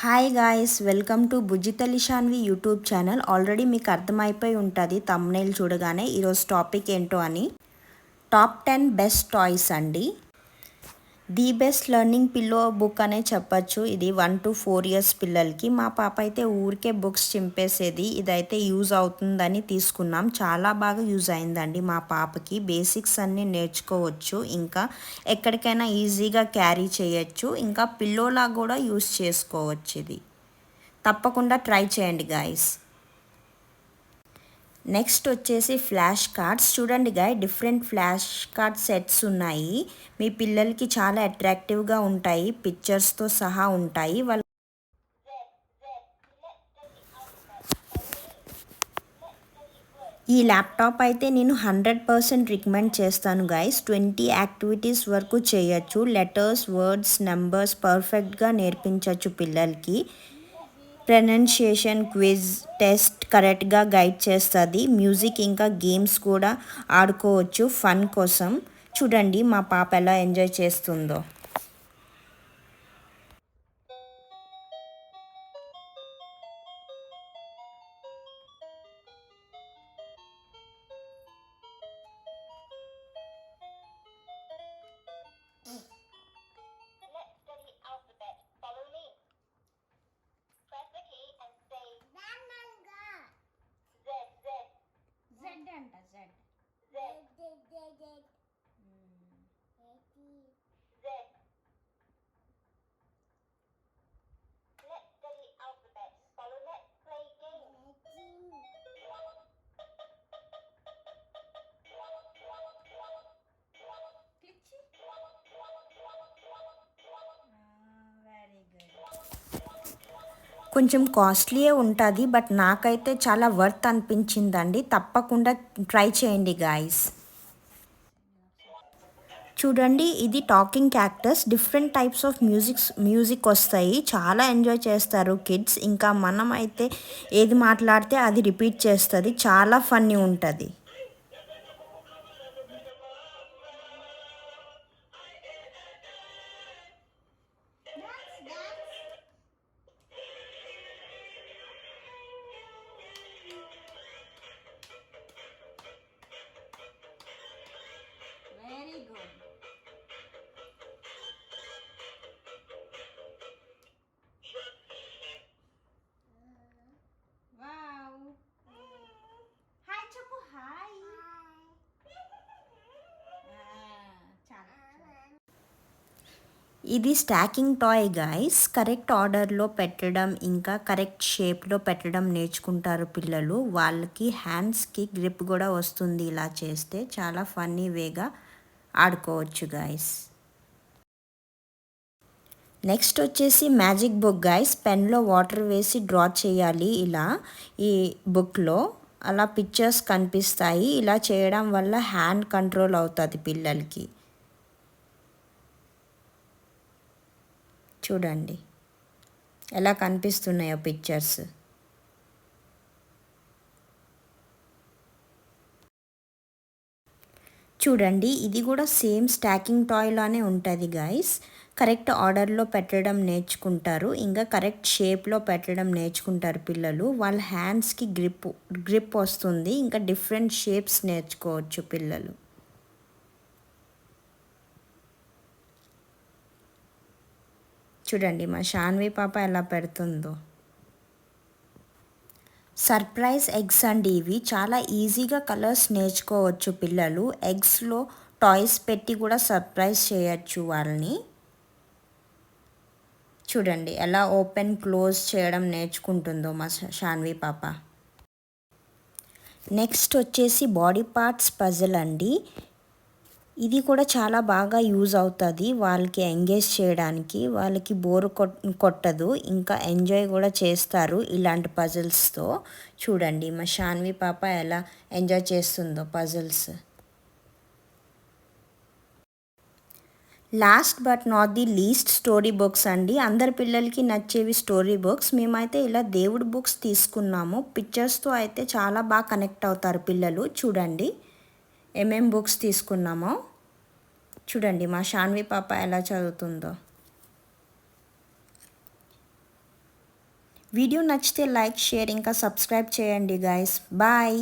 Hi guys, welcome to Bujjitalli Shanvi YouTube channel. Already మీకు అర్థమైపోయి ఉంటుంది థంబ్నెయిల్ చూడగానే ఈరోజు టాపిక్ ఏంటో అని. టాప్ 10 బెస్ట్ టాయ్స్ అండి. The best learning pillow book అనే చెప్పచ్చు. ఇది 1 to 4 years పిల్లలకి. మా పాప అయితే ఊరికే బుక్స్ చింపేసేది. ఇదైతే యూజ్ అవుతుందని తీసుకున్నాం. చాలా బాగా యూజ్ అయిందండి మా పాపకి. బేసిక్స్ అన్నీ నేర్చుకోవచ్చు, ఇంకా ఎక్కడికైనా ఈజీగా క్యారీ చేయొచ్చు, ఇంకా పిల్లోలా కూడా యూజ్ చేసుకోవచ్చు. ఇది తప్పకుండా ట్రై చేయండి గాయస్. నెక్స్ట్ వచ్చేసి ఫ్లాష్ కార్డ్స్. చూడండి guy, different flash card sets ఉన్నాయి. మీ పిల్లలకి చాలా అట్రాక్టివ్గా ఉంటాయి, పిక్చర్స్తో సహా ఉంటాయి. ఈ ల్యాప్టాప్ అయితే నేను 100% రికమెండ్ చేస్తాను గైస్. 20 యాక్టివిటీస్ వరకు చేయొచ్చు. లెటర్స్, వర్డ్స్, నెంబర్స్ పర్ఫెక్ట్గా నేర్పించవచ్చు పిల్లలకి. ప్రొనౌన్సియేషన్, క్విజ్, టెస్ట్ కరెక్ట్గా గైడ్ చేస్తుంది. మ్యూజిక్ ఇంకా గేమ్స్ కూడా ఆడుకోవచ్చు ఫన్ కోసం. చూడండి మా పాప ఎలా ఎంజాయ్ చేస్తుందో. కొంచెం కాస్ట్లీయే ఉంటుంది, బట్ నాకైతే చాలా వర్త్ అనిపించిందండి. తప్పకుండా ట్రై చేయండి గాయస్. చూడండి, ఇది talking cactus. Different types of music వస్తాయి. చాలా ఎంజాయ్ చేస్తారు కిడ్స్. ఇంకా మనం అయితే ఏది మాట్లాడితే అది రిపీట్ చేస్తుంది. చాలా ఫన్నీ ఉంటుంది. ఇది స్టాకింగ్ టాయ్ గాయ్స్. కరెక్ట్ ఆర్డర్లో పెట్టడం, ఇంకా కరెక్ట్ షేప్లో పెట్టడం నేర్చుకుంటారు పిల్లలు. వాళ్ళకి హ్యాండ్స్కి గ్రిప్ కూడా వస్తుంది. ఇలా చేస్తే చాలా ఫన్నీ వేగా ఆడుకోవచ్చు గాయ్స్. నెక్స్ట్ వచ్చేసి మ్యాజిక్ బుక్ గాయ్స్. పెన్లో వాటర్ వేసి డ్రా చేయాలి. ఇలా ఈ బుక్లో అలా పిక్చర్స్ కనిపిస్తాయి. ఇలా చేయడం వల్ల హ్యాండ్ కంట్రోల్ అవుతుంది పిల్లలకి. చూడండి ఎలా కనిపిస్తున్నాయో పిక్చర్స్. చూడండి, ఇది కూడా సేమ్ స్టాకింగ్ టాయ్ లానే ఉంటుంది గాయస్. కరెక్ట్ ఆర్డర్లో పెట్టడం నేర్చుకుంటారు, ఇంకా కరెక్ట్ షేప్లో పెట్టడం నేర్చుకుంటారు పిల్లలు. వాళ్ళ హ్యాండ్స్కి గ్రిప్ వస్తుంది, ఇంకా డిఫరెంట్ షేప్స్ నేర్చుకోవచ్చు పిల్లలు. చూడండి మా షాన్వి పాప ఎలా పెడుతుందో. సర్ప్రైజ్ ఎగ్స్ అండి ఇవి. చాలా ఈజీగా కలర్స్ నేర్చుకోవచ్చు పిల్లలు. ఎగ్స్లో టాయ్స్ పెట్టి కూడా సర్ప్రైజ్ చేయొచ్చు వాళ్ళని. చూడండి ఎలా ఓపెన్ క్లోజ్ చేయడం నేర్చుకుంటుందో మా షాన్వి పాప. నెక్స్ట్ వచ్చేసి బాడీ పార్ట్స్ పజిల్ అండి. ఇది కూడా చాలా బాగా యూజ్ అవుతుంది వాళ్ళకి ఎంగేజ్ చేయడానికి. వాళ్ళకి బోర్ కొట్టదు, ఇంకా ఎంజాయ్ కూడా చేస్తారు ఇలాంటి పజిల్స్తో. చూడండి మా షాన్వి పాప ఎలా ఎంజాయ్ చేస్తుందో puzzles. Last but not the least story books అండి. అందరి పిల్లలకి నచ్చేవి స్టోరీ బుక్స్. మేమైతే ఇలా దేవుడి బుక్స్ తీసుకున్నాము. పిక్చర్స్తో అయితే చాలా బాగా కనెక్ట్ అవుతారు పిల్లలు. చూడండి ఏమేం బుక్స్ తీసుకున్నామో. చూడండి మా షాన్వి పాప ఎలా చదువుతుందో. వీడియో నచ్చితే లైక్, షేర్ ఇంకా సబ్స్క్రైబ్ చేయండి గైస్. బాయ్.